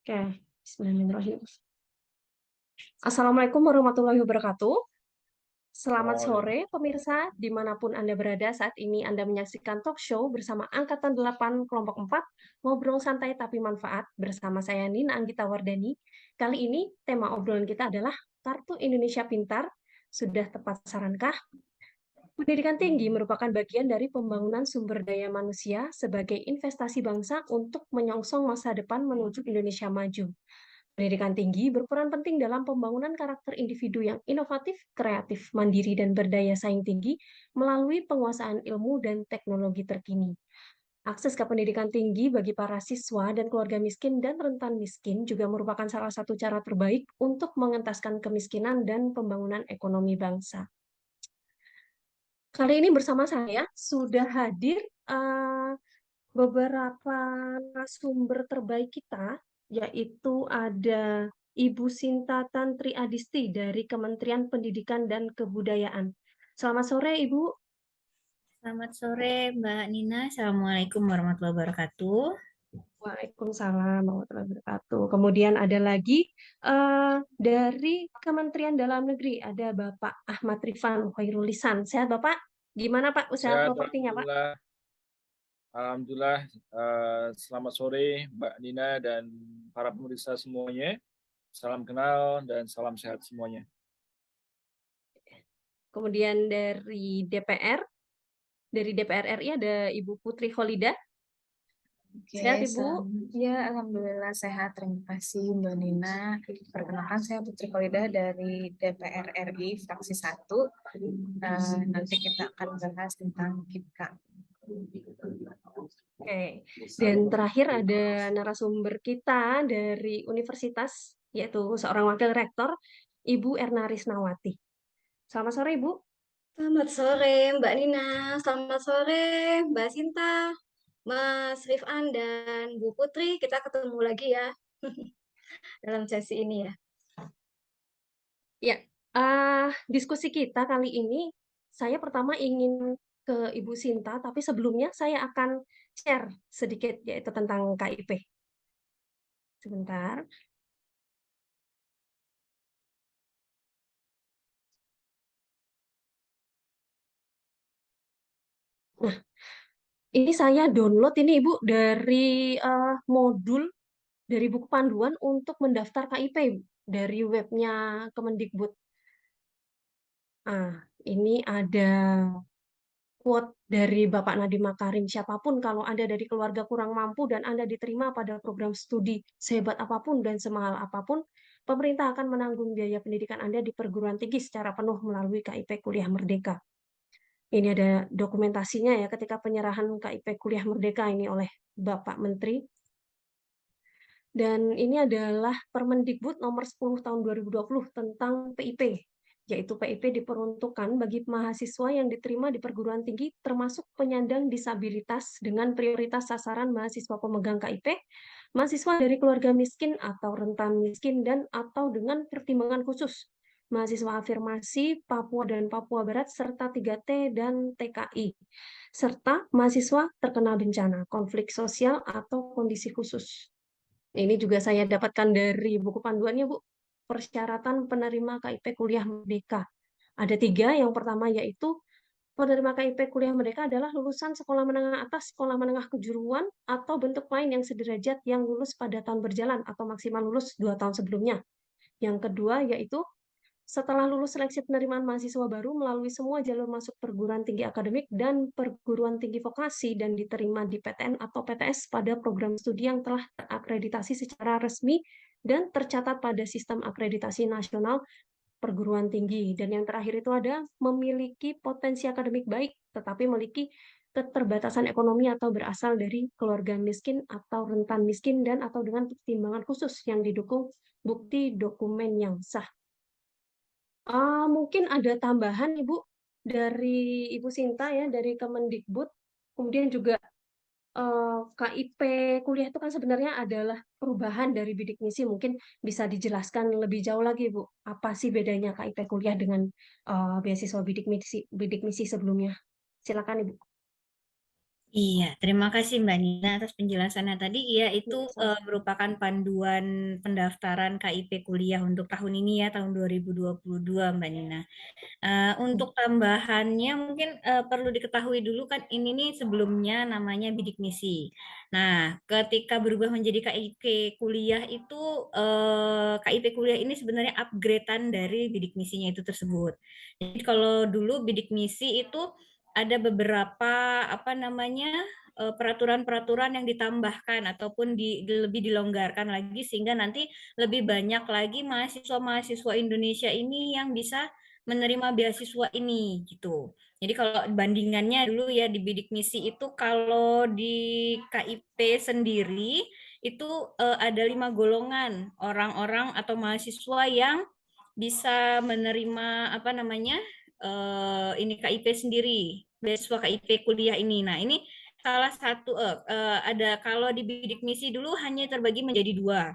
Oke, bismillahirrahmanirrahim. Assalamualaikum warahmatullahi wabarakatuh. Selamat Waalaikumsalam. sore, pemirsa, dimanapun Anda berada saat ini Anda menyaksikan talk show bersama Angkatan 8 Kelompok 4, Ngobrol Santai Tapi Manfaat, bersama saya Nina Anggita Wardani. Kali ini tema obrolan kita adalah Kartu Indonesia Pintar. Sudah tepat sarankah? Pendidikan tinggi merupakan bagian dari pembangunan sumber daya manusia sebagai investasi bangsa untuk menyongsong masa depan menuju Indonesia maju. Pendidikan tinggi berperan penting dalam pembangunan karakter individu yang inovatif, kreatif, mandiri, dan berdaya saing tinggi melalui penguasaan ilmu dan teknologi terkini. Akses ke pendidikan tinggi bagi para siswa dan keluarga miskin dan rentan miskin juga merupakan salah satu cara terbaik untuk mengentaskan kemiskinan dan pembangunan ekonomi bangsa. Kali ini bersama saya sudah hadir eh, beberapa narasumber terbaik kita, yaitu ada Ibu Sinta Tantri Adisti dari Kementerian Pendidikan dan Kebudayaan. Selamat sore, Ibu. Selamat sore Mbak Nina, Assalamualaikum warahmatullahi wabarakatuh. Waalaikumsalam warahmatullahi wabarakatuh. Kemudian ada lagi dari Kementerian Dalam Negeri, ada Bapak Ahmad Rifan Khairulisan. Sehat Bapak? Gimana Pak usaha Sehat, propertinya Pak? alhamdulillah. Alhamdulillah, selamat sore Mbak Nina dan para pemirsa semuanya. Salam kenal dan salam sehat semuanya. Kemudian dari DPR RI ada Ibu Putri Kholida. Oke, Sehat Ibu? ya alhamdulillah sehat. Terima kasih Mbak Nina. Perkenalkan saya Putri Kholida dari DPR RI fraksi 1. Nanti kita akan bahas tentang KIPKA. Oke. Dan terakhir ada narasumber kita dari universitas, yaitu seorang wakil rektor, Ibu Erna Risnawati. Selamat sore, Ibu. Selamat sore Mbak Nina, selamat sore Mbak Sinta, Mas Rifan dan Bu Putri. Kita ketemu lagi ya dalam sesi ini ya. Ya, diskusi kita kali ini, saya pertama ingin ke Ibu Sinta, tapi sebelumnya saya akan share sedikit yaitu tentang KIP. Sebentar. Nah, ini saya download ini Ibu dari modul dari buku panduan untuk mendaftar KIP dari webnya Kemendikbud. Ini ada quote dari Bapak Nadiem Makarim, siapapun kalau Anda dari keluarga kurang mampu dan Anda diterima pada program studi sehebat apapun dan semahal apapun, pemerintah akan menanggung biaya pendidikan Anda di perguruan tinggi secara penuh melalui KIP Kuliah Merdeka. Ini ada dokumentasinya ya ketika penyerahan KIP Kuliah Merdeka ini oleh Bapak Menteri. Dan ini adalah Permendikbud nomor 10 tahun 2020 tentang PIP, yaitu PIP diperuntukkan bagi mahasiswa yang diterima di perguruan tinggi termasuk penyandang disabilitas dengan prioritas sasaran mahasiswa pemegang KIP, mahasiswa dari keluarga miskin atau rentan miskin dan atau dengan pertimbangan khusus, mahasiswa afirmasi Papua dan Papua Barat serta 3T dan TKI, serta mahasiswa terkena bencana, konflik sosial atau kondisi khusus. Ini juga saya dapatkan dari buku panduannya, Bu. Persyaratan penerima KIP Kuliah Merdeka. Ada 3. Yang pertama yaitu penerima KIP Kuliah Merdeka adalah lulusan sekolah menengah atas, sekolah menengah kejuruan, atau bentuk lain yang sederajat yang lulus pada tahun berjalan atau maksimal lulus 2 tahun sebelumnya. Yang kedua yaitu setelah lulus seleksi penerimaan mahasiswa baru melalui semua jalur masuk perguruan tinggi akademik dan perguruan tinggi vokasi dan diterima di PTN atau PTS pada program studi yang telah terakreditasi secara resmi dan tercatat pada sistem akreditasi nasional perguruan tinggi. Dan yang terakhir itu ada memiliki potensi akademik baik, tetapi memiliki keterbatasan ekonomi atau berasal dari keluarga miskin atau rentan miskin dan atau dengan pertimbangan khusus yang didukung bukti dokumen yang sah. Mungkin ada tambahan Ibu dari Ibu Sinta ya dari Kemendikbud. Kemudian juga KIP kuliah itu kan sebenarnya adalah perubahan dari bidik misi. Mungkin bisa dijelaskan lebih jauh lagi Bu. Apa sih bedanya KIP kuliah dengan beasiswa bidik misi sebelumnya? Silakan Ibu. Iya, terima kasih Mbak Nina atas penjelasannya tadi. Iya, itu merupakan panduan pendaftaran KIP kuliah untuk tahun ini ya, tahun 2022 Mbak Nina. Untuk tambahannya mungkin perlu diketahui dulu kan ini nih sebelumnya namanya bidik misi. Nah, ketika berubah menjadi KIP kuliah itu KIP kuliah ini sebenarnya upgradean dari bidik misinya itu tersebut. Jadi kalau dulu bidik misi itu ada beberapa apa namanya peraturan-peraturan yang ditambahkan ataupun lebih dilonggarkan lagi sehingga nanti lebih banyak lagi mahasiswa-mahasiswa Indonesia ini yang bisa menerima beasiswa ini gitu. Jadi kalau bandingannya dulu ya di bidik misi itu kalau di KIP sendiri itu ada 5 golongan orang-orang atau mahasiswa yang bisa menerima apa namanya ini KIP sendiri, beasiswa KIP kuliah ini. Nah ini salah satu ada kalau di bidik misi dulu hanya terbagi menjadi 2.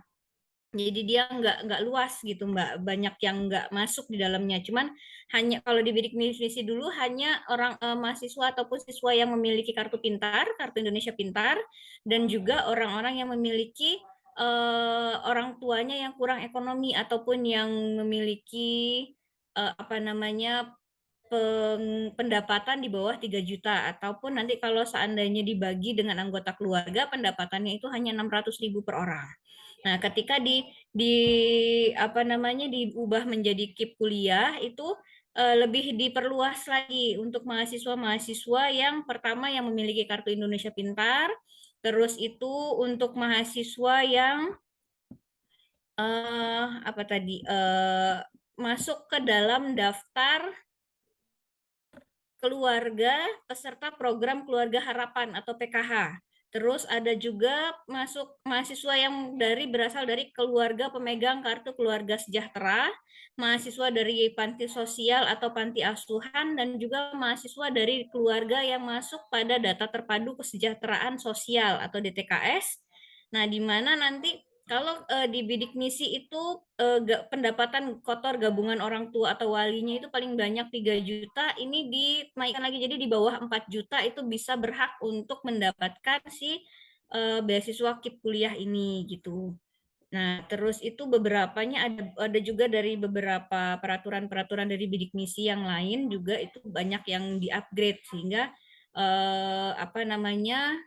Jadi dia nggak luas gitu Mbak, banyak yang nggak masuk di dalamnya. Cuman hanya kalau di bidik misi dulu hanya orang mahasiswa ataupun siswa yang memiliki kartu pintar, kartu Indonesia Pintar, dan juga orang-orang yang memiliki orang tuanya yang kurang ekonomi ataupun yang memiliki apa namanya pendapatan di bawah 3 juta ataupun nanti kalau seandainya dibagi dengan anggota keluarga pendapatannya itu hanya 600.000 per orang. Nah, ketika di apa namanya diubah menjadi KIP kuliah itu lebih diperluas lagi untuk mahasiswa-mahasiswa yang pertama yang memiliki kartu Indonesia Pintar, terus itu untuk mahasiswa yang apa tadi masuk ke dalam daftar keluarga peserta program Keluarga Harapan atau PKH. Terus ada juga masuk mahasiswa yang berasal dari keluarga pemegang kartu keluarga sejahtera, mahasiswa dari panti sosial atau panti asuhan, dan juga mahasiswa dari keluarga yang masuk pada data terpadu kesejahteraan sosial atau DTKS. Nah, di mana nanti kalau di bidik misi itu pendapatan kotor gabungan orang tua atau walinya itu paling banyak 3 juta, ini dinaikkan lagi jadi di bawah 4 juta itu bisa berhak untuk mendapatkan si beasiswa KIP kuliah ini gitu. Nah, terus itu beberapanya ada juga dari beberapa peraturan-peraturan dari bidik misi yang lain juga itu banyak yang di-upgrade sehingga apa namanya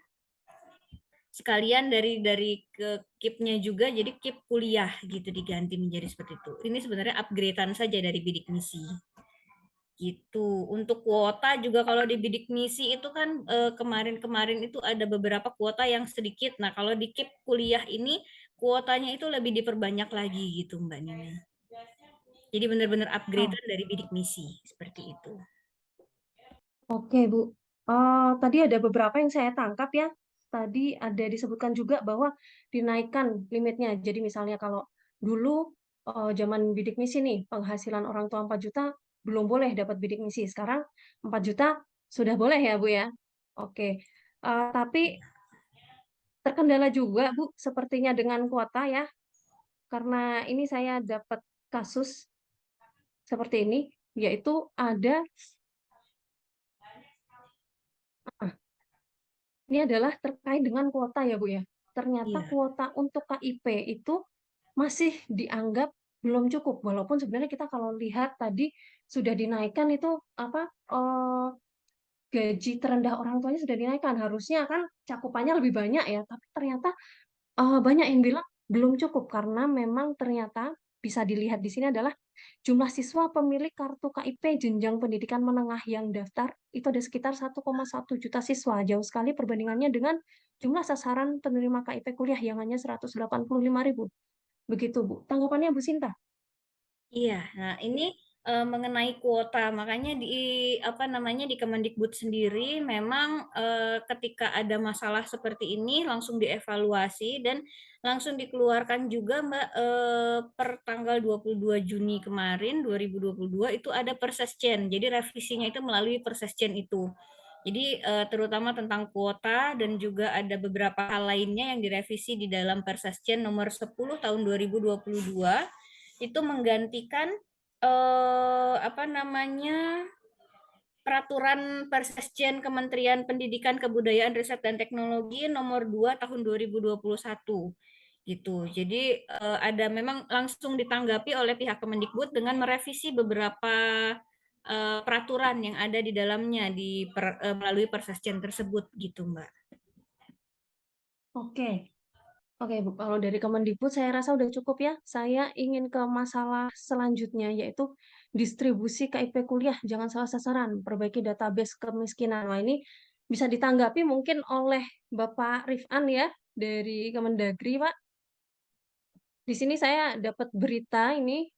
sekalian dari ke KIP-nya juga jadi KIP kuliah gitu diganti menjadi seperti itu. Ini sebenarnya upgradean saja dari bidik misi. Gitu. Untuk kuota juga kalau di bidik misi itu kan kemarin-kemarin itu ada beberapa kuota yang sedikit. Nah, kalau di KIP kuliah ini kuotanya itu lebih diperbanyak lagi gitu Mbak Nina. Jadi benar-benar upgradean dari bidik misi seperti itu. Oke, Bu. Tadi ada beberapa yang saya tangkap ya. Tadi ada disebutkan juga bahwa dinaikkan limitnya. Jadi misalnya kalau dulu zaman bidik misi nih, penghasilan orang tua 4 juta belum boleh dapat bidik misi. Sekarang 4 juta sudah boleh ya, Bu ya. Oke. Tapi terkendala juga, Bu, sepertinya dengan kuota ya. Karena ini saya dapat kasus seperti ini, yaitu ada ini adalah terkait dengan kuota ya Bu ya. Ternyata Iya. kuota untuk KIP itu masih dianggap belum cukup, walaupun sebenarnya kita kalau lihat tadi sudah dinaikkan itu apa gaji terendah orang tuanya sudah dinaikkan, harusnya kan cakupannya lebih banyak ya, tapi ternyata banyak yang bilang belum cukup karena memang ternyata bisa dilihat di sini adalah jumlah siswa pemilik kartu KIP jenjang pendidikan menengah yang daftar itu ada sekitar 1,1 juta siswa. Jauh sekali perbandingannya dengan jumlah sasaran penerima KIP kuliah yang hanya 185.000. Begitu, Bu. Tanggapannya Bu Sinta? Iya, nah ini mengenai kuota, makanya apa namanya di Kemendikbud sendiri memang ketika ada masalah seperti ini langsung dievaluasi dan langsung dikeluarkan juga Mbak per tanggal 22 Juni kemarin 2022 itu ada Persesjen. Jadi revisinya itu melalui Persesjen itu. Jadi terutama tentang kuota dan juga ada beberapa hal lainnya yang direvisi di dalam Persesjen nomor 10 tahun 2022 itu menggantikan apa namanya Peraturan Persejen Kementerian Pendidikan, Kebudayaan, Riset dan Teknologi nomor 2 tahun 2021 gitu. Jadi ada memang langsung ditanggapi oleh pihak Kemendikbud dengan merevisi beberapa peraturan yang ada di dalamnya melalui Persesjen tersebut gitu, Mbak. Oke. Oke, Bu. Kalau dari Kemendikbud saya rasa udah cukup ya. Saya ingin ke masalah selanjutnya, yaitu distribusi KIP kuliah. Jangan salah sasaran, perbaiki database kemiskinan. Wah, ini bisa ditanggapi mungkin oleh Bapak Rifan ya, dari Kemendagri, Pak. Di sini saya dapat berita ini,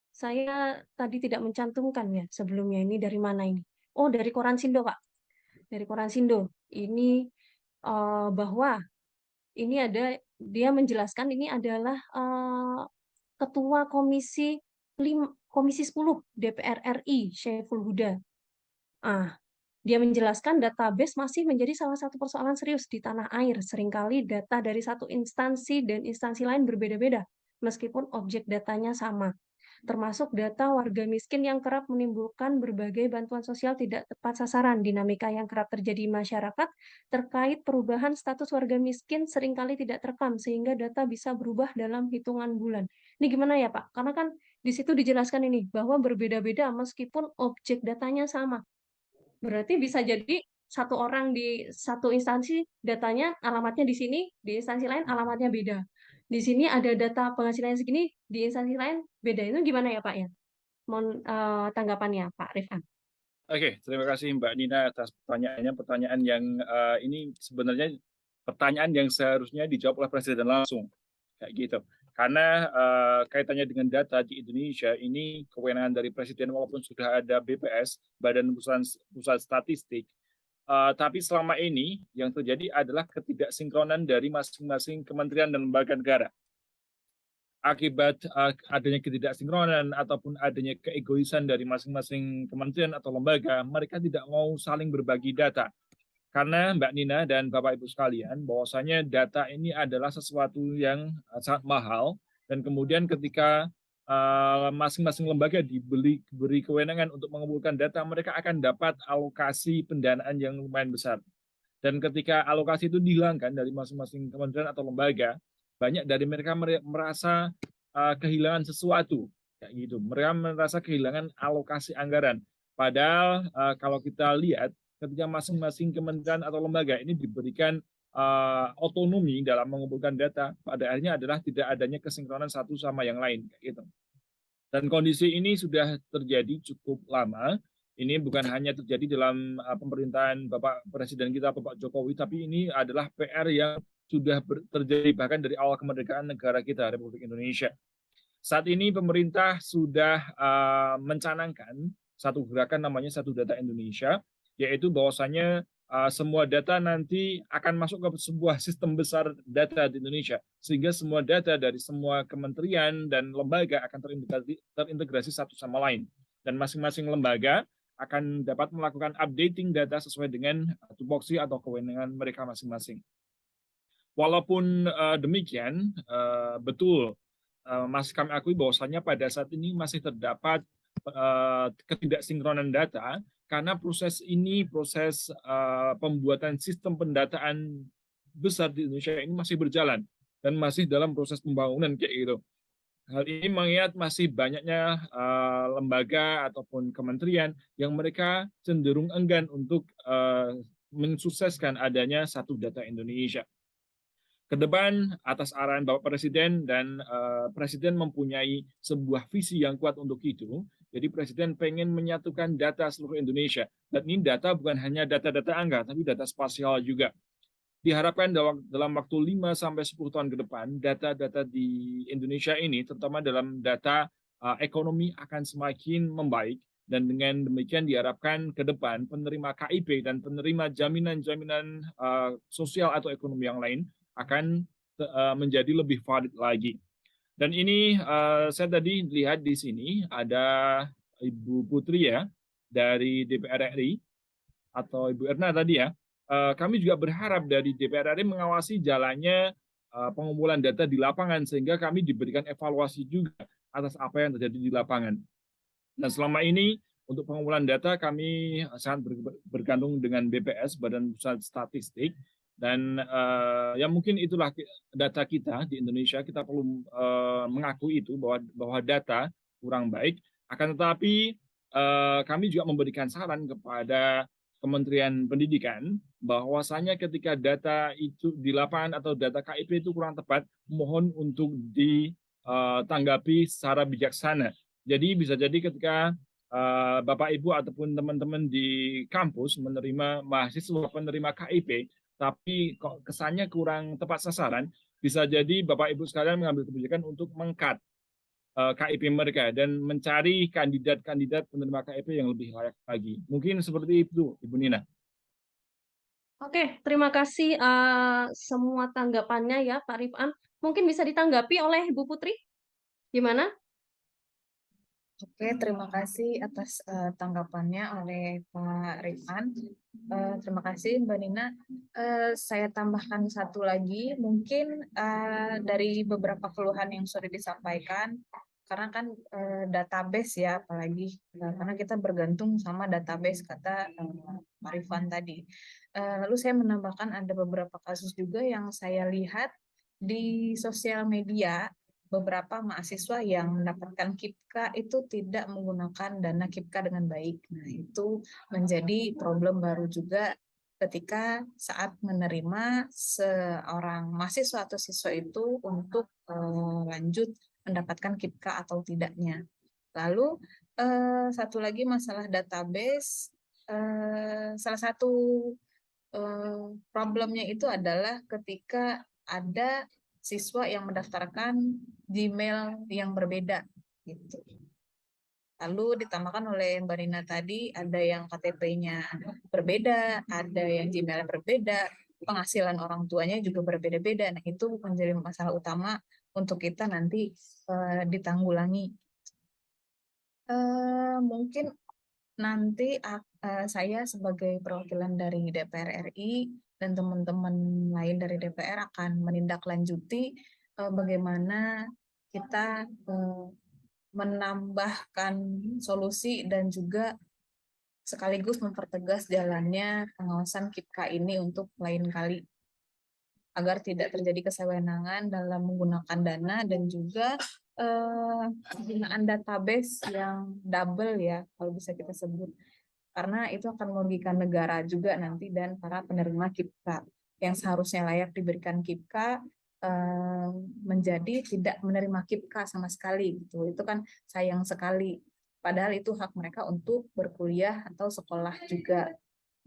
saya tadi tidak mencantumkan ya sebelumnya. Ini dari mana ini? Oh, dari Koran Sindo, Pak. Dari Koran Sindo. Ini bahwa ini dia menjelaskan ini adalah Ketua Komisi 10 DPR RI, Syaiful Huda. Dia menjelaskan database masih menjadi salah satu persoalan serius di tanah air. Seringkali data dari satu instansi dan instansi lain berbeda-beda, meskipun objek datanya sama. Termasuk data warga miskin yang kerap menimbulkan berbagai bantuan sosial tidak tepat sasaran. Dinamika yang kerap terjadi di masyarakat terkait perubahan status warga miskin seringkali tidak terekam, sehingga data bisa berubah dalam hitungan bulan. Ini gimana ya, Pak? Karena kan di situ dijelaskan ini, bahwa berbeda-beda meskipun objek datanya sama. Berarti bisa jadi satu orang di satu instansi datanya alamatnya di sini, di instansi lain alamatnya beda. Di sini ada data penghasilannya segini, di instansi lain beda. Itu gimana ya, Pak ya? Mohon tanggapannya, Pak Rifan. Oke, terima kasih Mbak Nina atas pertanyaannya. Pertanyaan yang ini sebenarnya pertanyaan yang seharusnya dijawab oleh Presiden langsung, kayak gitu. Karena kaitannya dengan data di Indonesia ini kewenangan dari Presiden, walaupun sudah ada BPS, Badan Pusat Statistik, tapi selama ini yang terjadi adalah ketidaksinkronan dari masing-masing kementerian dan lembaga negara. Akibat adanya ketidaksinkronan ataupun adanya keegoisan dari masing-masing kementerian atau lembaga, mereka tidak mau saling berbagi data. Karena Mbak Nina dan Bapak Ibu sekalian, bahwasanya data ini adalah sesuatu yang sangat mahal, dan kemudian ketika masing-masing lembaga diberi kewenangan untuk mengumpulkan data, mereka akan dapat alokasi pendanaan yang lumayan besar. Dan ketika alokasi itu dihilangkan dari masing-masing kementerian atau lembaga, banyak dari mereka merasa kehilangan sesuatu, kayak gitu. Mereka merasa kehilangan alokasi anggaran. Padahal kalau kita lihat, ketika masing-masing kementerian atau lembaga ini diberikan otonomi dalam mengumpulkan data, pada akhirnya adalah tidak adanya kesinkronan satu sama yang lain, kayak gitu. Dan kondisi ini sudah terjadi cukup lama. Ini bukan hanya terjadi dalam pemerintahan Bapak Presiden kita, Bapak Jokowi, tapi ini adalah PR yang sudah terjadi bahkan dari awal kemerdekaan negara kita, Republik Indonesia. Saat ini pemerintah sudah mencanangkan satu gerakan namanya Satu Data Indonesia, yaitu bahwasanya semua data nanti akan masuk ke sebuah sistem besar data di Indonesia, sehingga semua data dari semua kementerian dan lembaga akan terintegrasi satu sama lain. Dan masing-masing lembaga akan dapat melakukan updating data sesuai dengan tupoksi atau kewenangan mereka masing-masing. Walaupun demikian, betul, masih kami akui bahwasanya pada saat ini masih terdapat ketidaksinkronan data, karena proses pembuatan sistem pendataan besar di Indonesia ini masih berjalan dan masih dalam proses pembangunan kayak gitu. Hal ini mengingat masih banyaknya lembaga ataupun kementerian yang mereka cenderung enggan untuk mensukseskan adanya Satu Data Indonesia. Ke depan, atas arahan Bapak Presiden, dan Presiden mempunyai sebuah visi yang kuat untuk itu. Jadi Presiden pengen menyatukan data seluruh Indonesia. Dan ini data bukan hanya data-data angka, tapi data spasial juga. Diharapkan dalam waktu 5-10 tahun ke depan, data-data di Indonesia ini, terutama dalam data ekonomi, akan semakin membaik. Dan dengan demikian diharapkan ke depan penerima KIP dan penerima jaminan-jaminan sosial atau ekonomi yang lain akan menjadi lebih valid lagi. Dan ini saya tadi lihat di sini ada Ibu Putri ya dari DPR RI atau Ibu Erna tadi ya. Kami juga berharap dari DPR RI mengawasi jalannya pengumpulan data di lapangan, sehingga kami diberikan evaluasi juga atas apa yang terjadi di lapangan. Dan selama ini Untuk pengumpulan data kami sangat bergantung dengan BPS, Badan Pusat Statistik, dan ya mungkin itulah data kita di Indonesia. Kita perlu mengakui itu bahwa data kurang baik. Akan tetapi kami juga memberikan saran kepada Kementerian Pendidikan bahwasanya ketika data itu di lapangan atau data KIP itu kurang tepat, mohon untuk ditanggapi secara bijaksana. Jadi bisa jadi ketika Bapak Ibu ataupun teman-teman di kampus menerima mahasiswa penerima KIP, tapi kok kesannya kurang tepat sasaran, bisa jadi Bapak Ibu sekalian mengambil kebijakan untuk meng-cut KIP mereka dan mencari kandidat-kandidat penerima KIP yang lebih layak lagi. Mungkin seperti itu, Ibu Nina. Oke, terima kasih semua tanggapannya ya, Pak Rifan. Mungkin bisa ditanggapi oleh Bu Putri? Gimana? Oke, terima kasih atas tanggapannya oleh Pak Rifan. Terima kasih Mbak Nina. Saya tambahkan satu lagi, mungkin dari beberapa keluhan yang sudah disampaikan, karena kan database ya, apalagi karena kita bergantung sama database, kata Pak Rifan tadi. Lalu saya menambahkan ada beberapa kasus juga yang saya lihat di sosial media, beberapa mahasiswa yang mendapatkan KIPKA itu tidak menggunakan dana KIPKA dengan baik. Nah, itu menjadi problem baru juga ketika saat menerima seorang mahasiswa atau siswa itu untuk lanjut mendapatkan KIPKA atau tidaknya. Lalu satu lagi masalah database, salah satu problemnya itu adalah ketika ada siswa yang mendaftarkan Gmail yang berbeda gitu. Lalu ditambahkan oleh Mbak Nina tadi, ada yang KTP-nya berbeda, ada yang Gmail berbeda, penghasilan orang tuanya juga berbeda-beda. Nah, itu menjadi masalah utama untuk kita nanti ditanggulangi. Mungkin nanti saya sebagai perwakilan dari DPR RI dan teman-teman lain dari DPR akan menindaklanjuti bagaimana kita menambahkan solusi dan juga sekaligus mempertegas jalannya pengawasan KIPKA ini untuk lain kali, agar tidak terjadi kesewenangan dalam menggunakan dana dan juga penggunaan database yang double ya, kalau bisa kita sebut. Karena itu akan merugikan negara juga nanti dan para penerima KIPKA yang seharusnya layak diberikan KIPKA menjadi tidak menerima KIPKA sama sekali gitu. Itu kan sayang sekali. Padahal itu hak mereka untuk berkuliah atau sekolah juga.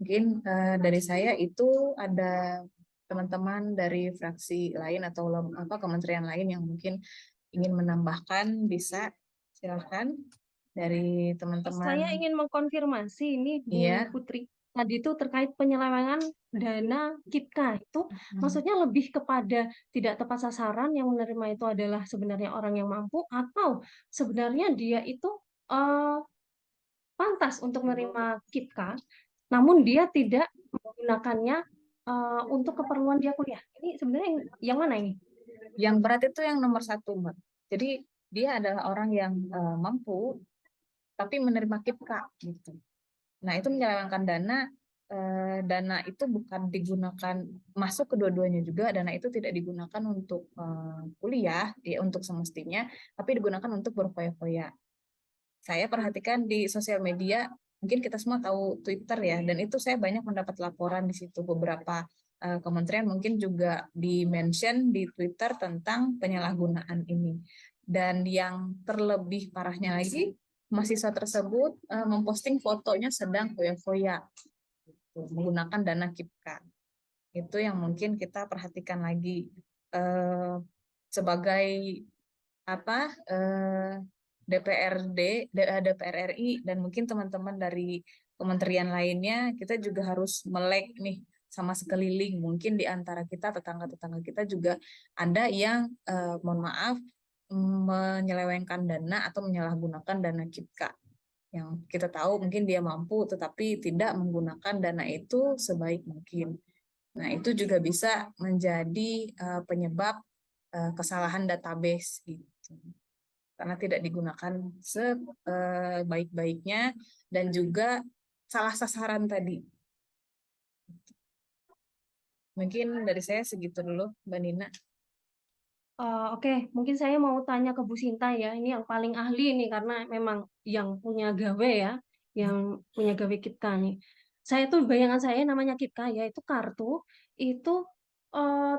Mungkin dari saya itu ada teman-teman dari fraksi lain atau kementerian lain yang mungkin ingin menambahkan, bisa silahkan. Dari teman-teman. Saya ingin mengkonfirmasi ini Bu Putri. Tadi itu terkait penyelewengan dana KIPKA itu maksudnya lebih kepada tidak tepat sasaran, yang menerima itu adalah sebenarnya orang yang mampu, atau sebenarnya dia itu pantas untuk menerima KIPKA, namun dia tidak menggunakannya untuk keperluan dia kuliah. Ini sebenarnya yang mana ini? Yang berat itu yang nomor 1, Mbak. Jadi dia adalah orang yang mampu tapi menerima KIPKA gitu. Nah, itu menyelewengkan dana. Dana itu bukan digunakan, masuk kedua-duanya juga, dana itu tidak digunakan untuk kuliah ya, untuk semestinya, tapi digunakan untuk berfoya-foya. Saya perhatikan di sosial media, mungkin kita semua tahu Twitter ya, dan itu saya banyak mendapat laporan di situ. Beberapa kementerian mungkin juga di-mention di Twitter tentang penyalahgunaan ini. Dan yang terlebih parahnya lagi, mahasiswa tersebut memposting fotonya sedang foya-foya menggunakan dana KIPKA. Itu yang mungkin kita perhatikan lagi sebagai DPR RI dan mungkin teman-teman dari kementerian lainnya, kita juga harus melek nih sama sekeliling. Mungkin di antara kita, tetangga-tetangga kita juga ada yang mohon maaf menyelewengkan dana atau menyalahgunakan dana KIPKA. Yang kita tahu mungkin dia mampu tetapi tidak menggunakan dana itu sebaik mungkin. Nah, itu juga bisa menjadi penyebab kesalahan database gitu. karena tidak digunakan sebaik-baiknya dan juga salah sasaran tadi. Mungkin dari saya segitu dulu, Mbak Nina. Oke, mungkin saya mau tanya ke Bu Sinta ya. Ini yang paling ahli nih karena memang yang punya gawe ya, yang punya gawe KIPKA nih. Saya tuh bayangan saya namanya KIPKA ya itu kartu itu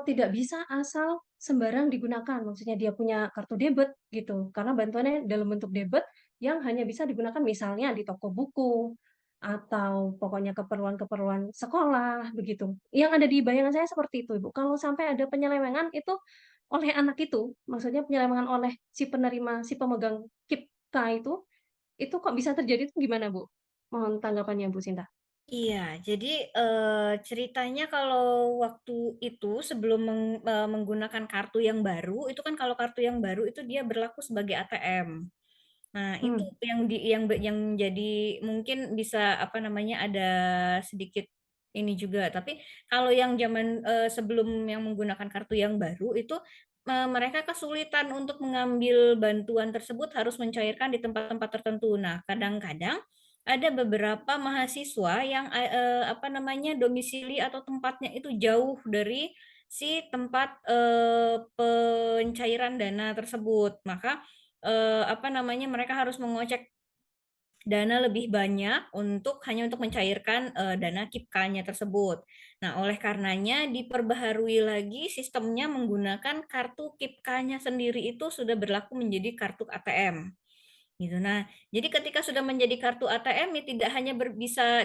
tidak bisa asal sembarang digunakan. Maksudnya dia punya kartu debit gitu. Karena bantuannya dalam bentuk debit yang hanya bisa digunakan misalnya di toko buku atau pokoknya keperluan-keperluan sekolah begitu. Yang ada di bayangan saya seperti itu, Ibu. Kalau sampai ada penyelewengan itu oleh anak itu, maksudnya penyelewengan oleh si penerima, si pemegang KIPKA itu kok bisa terjadi itu gimana, Bu? Mohon tanggapannya, Bu Sinta. Iya, jadi ceritanya kalau waktu itu sebelum menggunakan kartu yang baru, itu kan kalau kartu yang baru itu dia berlaku sebagai ATM. Nah, itu Hmm. yang jadi mungkin bisa apa namanya ada sedikit ini juga. Tapi kalau yang zaman sebelum yang menggunakan kartu yang baru itu mereka kesulitan untuk mengambil bantuan tersebut harus mencairkan di tempat-tempat tertentu. Nah, kadang-kadang ada beberapa mahasiswa yang apa namanya domisili atau tempatnya itu jauh dari si tempat pencairan dana tersebut. Maka apa namanya mereka harus mengocek dana lebih banyak hanya untuk mencairkan dana KIPKA-nya tersebut. Nah, oleh karenanya diperbaharui lagi sistemnya menggunakan kartu KIPKA-nya sendiri itu sudah berlaku menjadi kartu ATM. Gitu. Nah, jadi ketika sudah menjadi kartu ATM ya tidak hanya bisa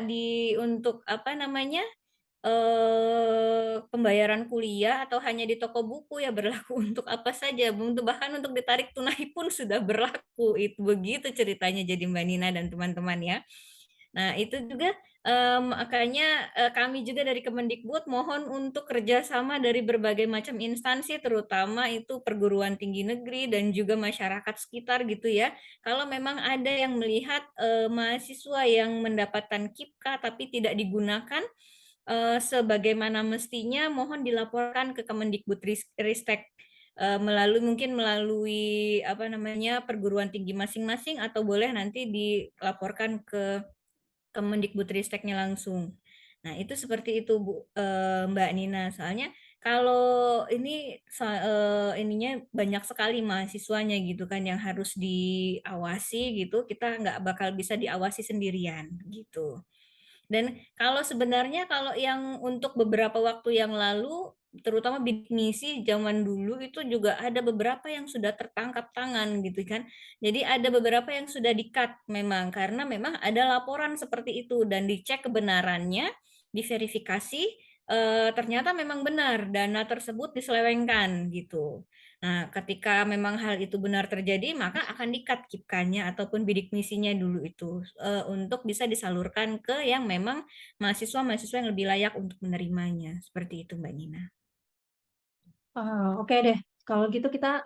untuk apa namanya pembayaran kuliah atau hanya di toko buku ya berlaku untuk apa saja, bahkan untuk ditarik tunai pun sudah berlaku. Itu begitu ceritanya jadi Mbak Nina dan teman-teman ya. Nah, itu juga makanya kami juga dari Kemendikbud mohon untuk kerjasama dari berbagai macam instansi, terutama itu perguruan tinggi negeri dan juga masyarakat sekitar gitu ya. Kalau memang ada yang melihat mahasiswa yang mendapatkan KIPKA tapi tidak digunakan sebagaimana mestinya, mohon dilaporkan ke Kemendikbudristek melalui apa namanya perguruan tinggi masing-masing atau boleh nanti dilaporkan ke Kemendikbudristeknya langsung. Nah, itu seperti itu Bu Mbak Nina. Soalnya kalau ininya banyak sekali mahasiswanya gitu kan yang harus diawasi gitu, kita nggak bakal bisa diawasi sendirian gitu. Dan kalau yang untuk beberapa waktu yang lalu, terutama bidik misi zaman dulu itu juga ada beberapa yang sudah tertangkap tangan gitu kan. Jadi ada beberapa yang sudah di-cut memang karena memang ada laporan seperti itu dan dicek kebenarannya, diverifikasi ternyata memang benar dana tersebut diselewengkan gitu. Nah, ketika memang hal itu benar terjadi, maka akan di-cut KIPKA-nya ataupun bidik misinya dulu itu untuk bisa disalurkan ke yang memang mahasiswa-mahasiswa yang lebih layak untuk menerimanya. Seperti itu, Mbak Nina. Oke deh, kalau gitu kita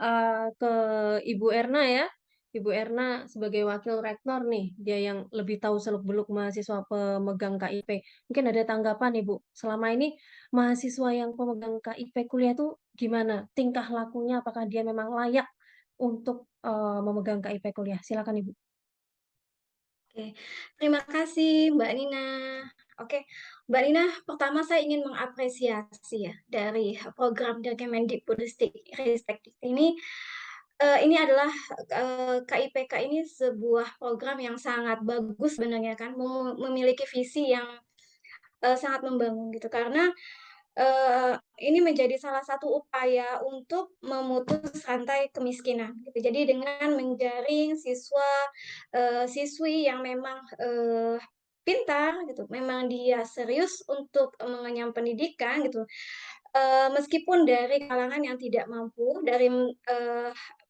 ke Ibu Erna ya. Ibu Erna sebagai wakil rektor nih, dia yang lebih tahu seluk-beluk mahasiswa pemegang KIP. Mungkin ada tanggapan Ibu. Selama ini mahasiswa yang pemegang KIP kuliah itu gimana? Tingkah lakunya apakah dia memang layak untuk memegang KIP kuliah? Silakan Ibu. Oke, terima kasih Mbak Nina. Oke, Mbak Nina, pertama saya ingin mengapresiasi ya dari program dari Kemendikbudristek ini. Ini adalah KIPK ini sebuah program yang sangat bagus sebenarnya kan, memiliki visi yang sangat membangun gitu karena ini menjadi salah satu upaya untuk memutus rantai kemiskinan gitu. Jadi dengan menjaring siswi yang memang pintar gitu, memang dia serius untuk mengenyam pendidikan gitu, meskipun dari kalangan yang tidak mampu, dari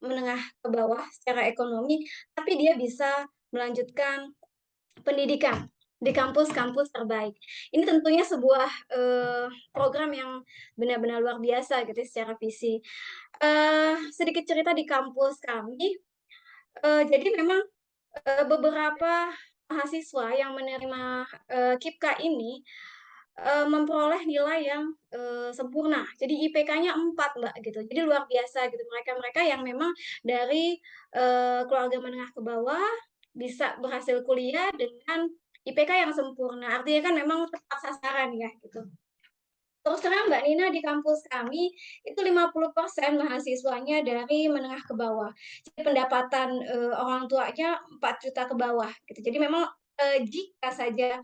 menengah ke bawah secara ekonomi, tapi dia bisa melanjutkan pendidikan di kampus-kampus terbaik. Ini tentunya sebuah program yang benar-benar luar biasa gitu secara visi. Sedikit cerita di kampus kami, jadi memang beberapa mahasiswa yang menerima KIPKA ini memperoleh nilai yang sempurna. Jadi IPK-nya 4, Mbak, gitu. Jadi luar biasa gitu. Mereka-mereka yang memang dari keluarga menengah ke bawah bisa berhasil kuliah dengan IPK yang sempurna. Artinya kan memang tepat sasaran ya gitu. Terus terang Mbak Nina, di kampus kami itu 50% mahasiswanya dari menengah ke bawah. Jadi pendapatan orang tuanya 4 juta ke bawah gitu. Jadi memang jika saja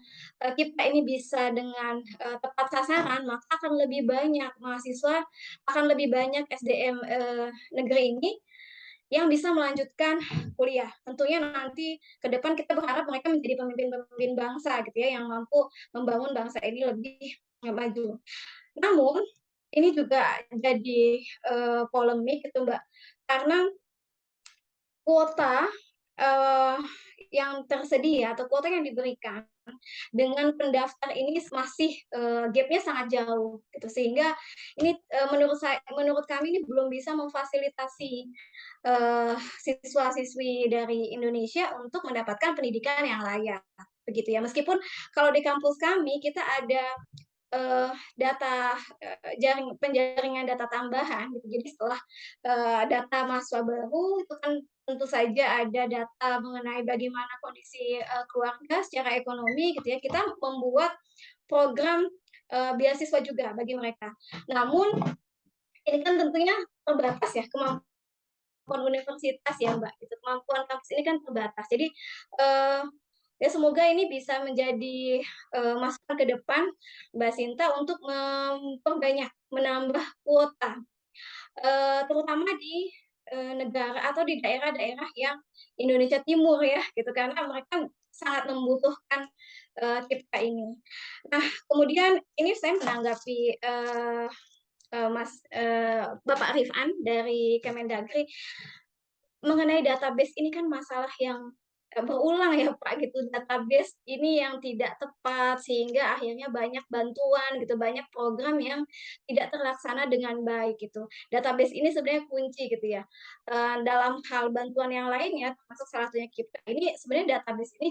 kita ini bisa dengan tepat sasaran, maka akan lebih banyak mahasiswa, akan lebih banyak SDM negeri ini yang bisa melanjutkan kuliah. Tentunya nanti ke depan kita berharap mereka menjadi pemimpin-pemimpin bangsa gitu ya, yang mampu membangun bangsa ini lebih maju. Namun, ini juga jadi polemik gitu, Mbak, karena kuota yang tersedia atau kuota yang diberikan dengan pendaftar ini masih gap-nya sangat jauh gitu, sehingga ini menurut kami ini belum bisa memfasilitasi siswa-siswi dari Indonesia untuk mendapatkan pendidikan yang layak begitu ya. Meskipun kalau di kampus kami kita ada data penjaringan data tambahan gitu. Jadi setelah data mahasiswa baru itu kan tentu saja ada data mengenai bagaimana kondisi keluarga secara ekonomi gitu ya. Kita membuat program beasiswa juga bagi mereka. Namun ini kan tentunya terbatas ya kemampuan universitas ya Mbak. Gitu. Kemampuan kampus ini kan terbatas. Jadi ya semoga ini bisa menjadi masukan ke depan Mbak Sinta untuk memperbanyak, menambah kuota, terutama di negara atau di daerah-daerah yang Indonesia Timur ya, gitu karena mereka sangat membutuhkan KIPK ini. Nah, kemudian ini saya menanggapi Bapak Rifan dari Kemendagri mengenai database ini kan masalah yang berulang ya Pak gitu, database ini yang tidak tepat sehingga akhirnya banyak bantuan gitu, banyak program yang tidak terlaksana dengan baik gitu. Database ini sebenarnya kunci gitu ya. Dalam hal bantuan yang lainnya termasuk salah satunya KIPK ini sebenarnya database ini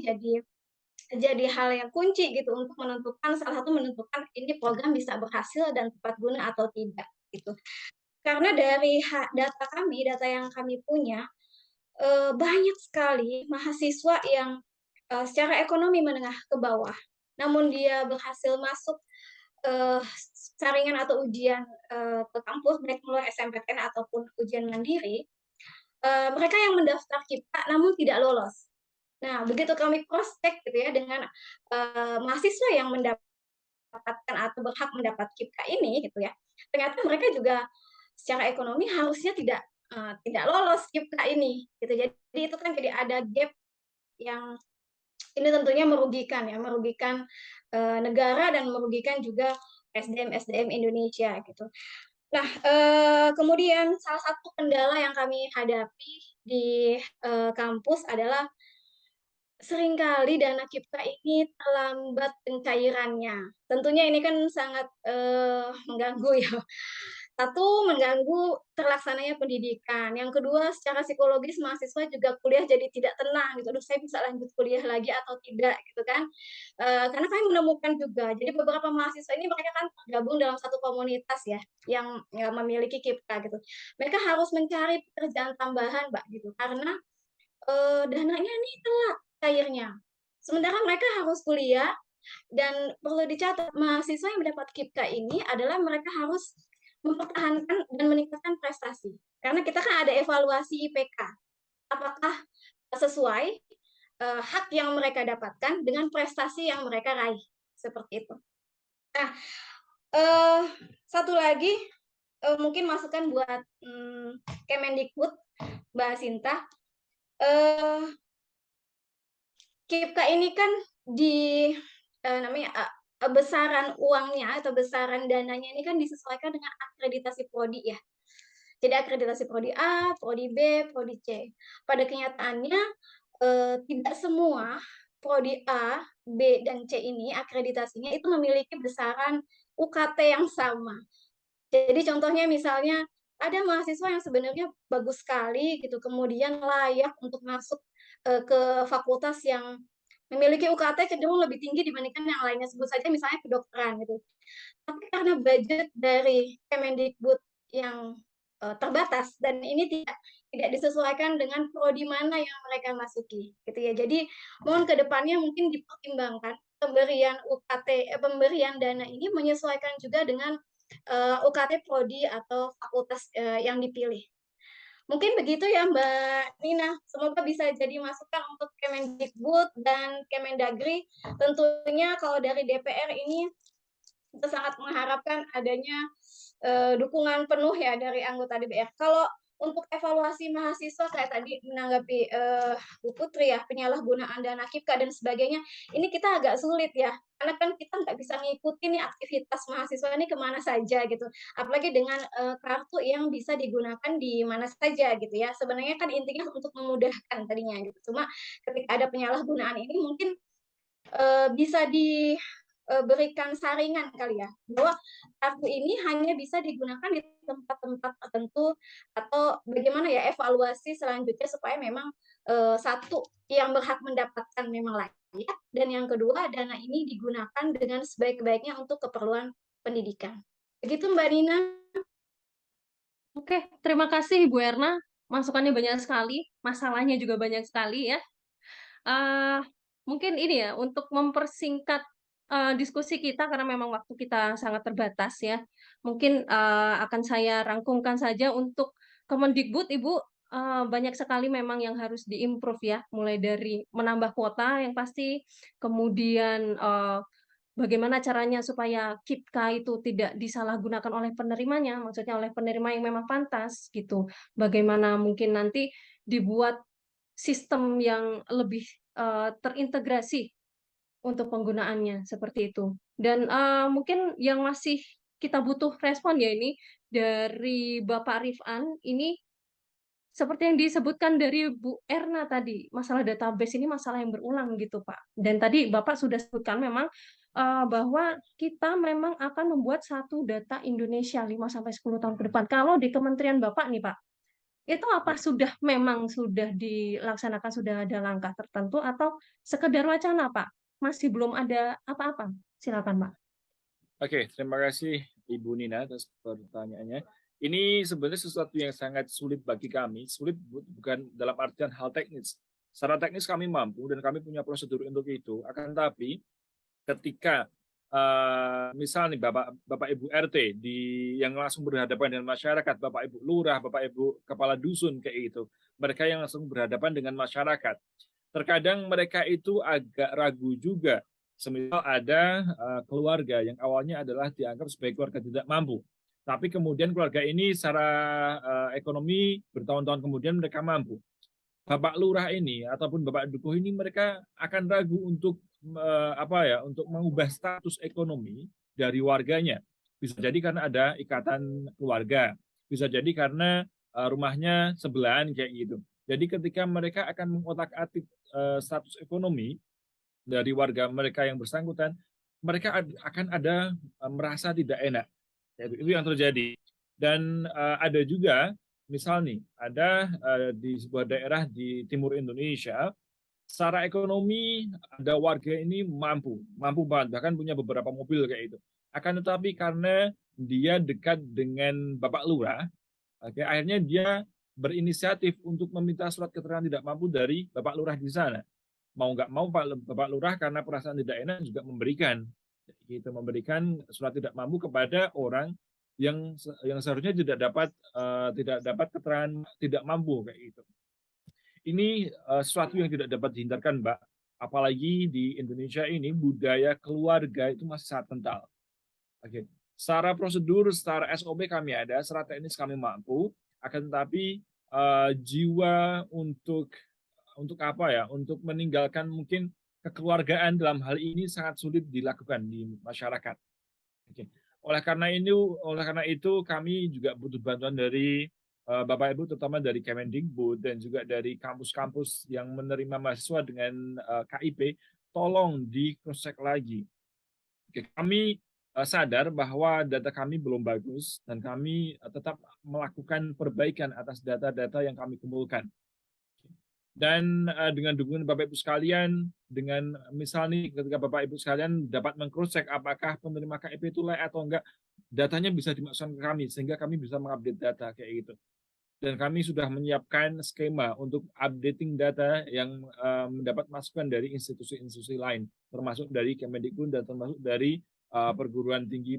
jadi hal yang kunci gitu untuk menentukan ini program bisa berhasil dan tepat guna atau tidak gitu. Karena dari data yang kami punya banyak sekali mahasiswa yang secara ekonomi menengah ke bawah, namun dia berhasil masuk saringan atau ujian ke kampus, baik melalui SNMPTN ataupun ujian mandiri, mereka yang mendaftar KIPK namun tidak lolos. Nah, begitu kami cross check gitu ya dengan mahasiswa yang mendapatkan atau berhak mendapat KIPK ini gitu ya, ternyata mereka juga secara ekonomi harusnya tidak lolos KIPK ini gitu. Jadi itu kan jadi ada gap yang ini tentunya merugikan ya, merugikan negara dan merugikan juga SDM Indonesia gitu. Nah, kemudian salah satu kendala yang kami hadapi di kampus adalah seringkali dana KIPK ini terlambat pencairannya. Tentunya ini kan sangat mengganggu ya. Satu, mengganggu terlaksananya pendidikan. Yang kedua, secara psikologis mahasiswa juga kuliah jadi tidak tenang gitu. Aduh, saya bisa lanjut kuliah lagi atau tidak gitu kan. Karena kami menemukan juga, jadi beberapa mahasiswa ini mereka kan tergabung dalam satu komunitas ya, yang memiliki KIPK gitu. Mereka harus mencari pekerjaan tambahan, Mbak, gitu. Karena dananya nih telat cairnya. Sementara mereka harus kuliah dan perlu dicatat mahasiswa yang mendapat KIPK ini adalah mereka harus mempertahankan dan meningkatkan prestasi. Karena kita kan ada evaluasi IPK. Apakah sesuai hak yang mereka dapatkan dengan prestasi yang mereka raih. Seperti itu. Nah, satu lagi mungkin masukan buat Kemendikbud, Mbak Sinta. KIPK ini kan besaran uangnya atau besaran dananya ini kan disesuaikan dengan akreditasi prodi ya. Jadi akreditasi prodi A, prodi B, prodi C. Pada kenyataannya tidak semua prodi A, B, dan C ini akreditasinya itu memiliki besaran UKT yang sama. Jadi contohnya misalnya ada mahasiswa yang sebenarnya bagus sekali gitu, kemudian layak untuk masuk ke fakultas yang memiliki UKT cenderung lebih tinggi dibandingkan yang lainnya, sebut saja misalnya kedokteran gitu. Tapi karena budget dari Kemendikbud yang terbatas dan ini tidak disesuaikan dengan prodi mana yang mereka masuki, gitu ya. Jadi mohon ke depannya mungkin dipertimbangkan pemberian UKT, pemberian dana ini menyesuaikan juga dengan UKT prodi atau fakultas yang dipilih. Mungkin begitu ya Mbak Nina. Semoga bisa jadi masukan untuk Kemendikbud dan Kemendagri. Tentunya kalau dari DPR ini kita sangat mengharapkan adanya dukungan penuh ya dari anggota DPR. Kalau untuk evaluasi mahasiswa kayak tadi menanggapi Bu Putri ya, penyalahgunaan dana KIPKA dan sebagainya, ini kita agak sulit ya, karena kan kita nggak bisa ngikutin nih aktivitas mahasiswa ini kemana saja gitu, apalagi dengan kartu yang bisa digunakan di mana saja gitu ya. Sebenarnya kan intinya untuk memudahkan tadinya gitu, cuma ketika ada penyalahgunaan ini mungkin bisa diberikan saringan kali ya, bahwa kartu ini hanya bisa digunakan di tempat-tempat tertentu atau bagaimana ya evaluasi selanjutnya supaya memang satu yang berhak mendapatkan memang layak dan yang kedua dana ini digunakan dengan sebaik-baiknya untuk keperluan pendidikan. Begitu Mbak Nina. Oke, terima kasih Bu Erna. Masukannya banyak sekali, masalahnya juga banyak sekali ya. Mungkin ini ya, untuk mempersingkat diskusi kita karena memang waktu kita sangat terbatas ya. Mungkin akan saya rangkumkan saja untuk Kemendikbud, Ibu, banyak sekali memang yang harus diimprove ya, mulai dari menambah kuota yang pasti, kemudian bagaimana caranya supaya KIPKA itu tidak disalahgunakan oleh penerimanya, maksudnya oleh penerima yang memang pantas gitu. Bagaimana mungkin nanti dibuat sistem yang lebih terintegrasi untuk penggunaannya seperti itu. Dan mungkin yang masih kita butuh respon ya ini dari Bapak Rifan ini seperti yang disebutkan dari Bu Erna tadi, masalah database ini masalah yang berulang gitu, Pak. Dan tadi Bapak sudah sebutkan memang bahwa kita memang akan membuat satu data Indonesia 5-10 tahun ke depan. Kalau di Kementerian Bapak nih, Pak, itu apa sudah memang sudah dilaksanakan, sudah ada langkah tertentu atau sekedar wacana, Pak? Masih belum ada apa-apa. Silakan, Pak. Oke, terima kasih Ibu Nina atas pertanyaannya. Ini sebenarnya sesuatu yang sangat sulit bagi kami. Sulit bukan dalam artian hal teknis. Secara teknis kami mampu dan kami punya prosedur untuk itu. Akan tetapi ketika misalnya Bapak Ibu RT yang langsung berhadapan dengan masyarakat, Bapak Ibu Lurah, Bapak Ibu Kepala Dusun kayak gitu, mereka yang langsung berhadapan dengan masyarakat. Terkadang mereka itu agak ragu juga. Semisal ada keluarga yang awalnya adalah dianggap sebagai keluarga tidak mampu, tapi kemudian keluarga ini secara ekonomi bertahun-tahun kemudian mereka mampu. Bapak Lurah ini ataupun Bapak Dukuh ini mereka akan ragu untuk untuk mengubah status ekonomi dari warganya. Bisa jadi karena ada ikatan keluarga, bisa jadi karena rumahnya sebelahan kayak gitu. Jadi ketika mereka akan mengotak-atik status ekonomi dari warga mereka yang bersangkutan, mereka akan ada merasa tidak enak. Itu yang terjadi. Dan ada juga, misal nih, ada di sebuah daerah di timur Indonesia, secara ekonomi ada warga ini mampu banget, bahkan punya beberapa mobil kayak itu. Akan tetapi karena dia dekat dengan Bapak Lurah, akhirnya dia berinisiatif untuk meminta surat keterangan tidak mampu dari Bapak Lurah di sana. Mau nggak mau Bapak Lurah karena perasaan tidak enak juga memberikan surat tidak mampu kepada orang yang seharusnya tidak dapat keterangan tidak mampu kayak gitu. Ini sesuatu yang tidak dapat dihindarkan, Mbak. Apalagi di Indonesia ini budaya keluarga itu masih sangat kental. Oke. Secara prosedur, secara SOP kami ada, secara teknis kami mampu, akan tetapi jiwa untuk meninggalkan mungkin kekeluargaan dalam hal ini sangat sulit dilakukan di masyarakat. Oke. Oleh karena itu kami juga butuh bantuan dari Bapak Ibu, terutama dari Kemendikbud dan juga dari kampus-kampus yang menerima mahasiswa dengan KIP, tolong di cross check lagi. Oke, kami sadar bahwa data kami belum bagus dan kami tetap melakukan perbaikan atas data-data yang kami kumpulkan. Dan dengan dukungan Bapak Ibu sekalian, dengan misal nih ketika Bapak Ibu sekalian dapat meng-cross-check apakah penerima KIP itu layak atau enggak, datanya bisa dimasukkan ke kami sehingga kami bisa mengupdate data kayak gitu. Dan kami sudah menyiapkan skema untuk updating data yang mendapat masukan dari institusi-institusi lain, termasuk dari Kemendikbud dan termasuk dari perguruan tinggi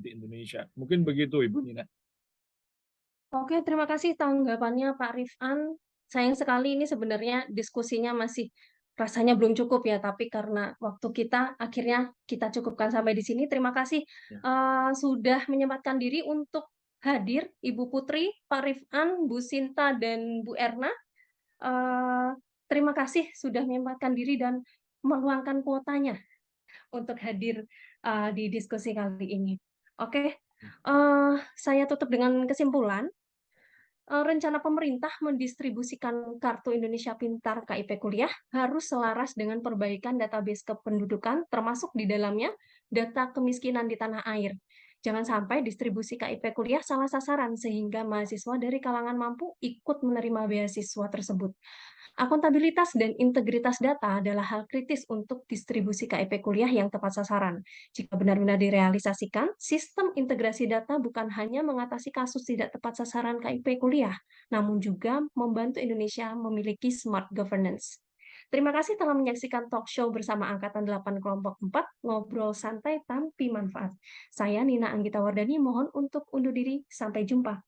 di Indonesia. Mungkin begitu, Ibu Nina. Oke, terima kasih tanggapannya Pak Rifan. Sayang sekali ini sebenarnya diskusinya masih rasanya belum cukup ya, tapi karena waktu kita akhirnya kita cukupkan sampai di sini. Terima kasih sudah menyempatkan diri untuk hadir, Ibu Putri, Pak Rifan, Bu Sinta, dan Bu Erna. Terima kasih sudah menyempatkan diri dan meluangkan kuotanya untuk hadir di diskusi kali ini. Oke, saya tutup dengan kesimpulan. Rencana pemerintah mendistribusikan Kartu Indonesia Pintar KIP Kuliah harus selaras dengan perbaikan database kependudukan, termasuk di dalamnya data kemiskinan di tanah air. Jangan sampai distribusi KIP Kuliah salah sasaran sehingga mahasiswa dari kalangan mampu ikut menerima beasiswa tersebut. Akuntabilitas dan integritas data adalah hal kritis untuk distribusi KIP kuliah yang tepat sasaran. Jika benar-benar direalisasikan, sistem integrasi data bukan hanya mengatasi kasus tidak tepat sasaran KIP kuliah, namun juga membantu Indonesia memiliki smart governance. Terima kasih telah menyaksikan talk show bersama Angkatan 8 Kelompok 4, ngobrol santai tanpa manfaat. Saya Nina Anggita Wardani, mohon untuk undur diri. Sampai jumpa.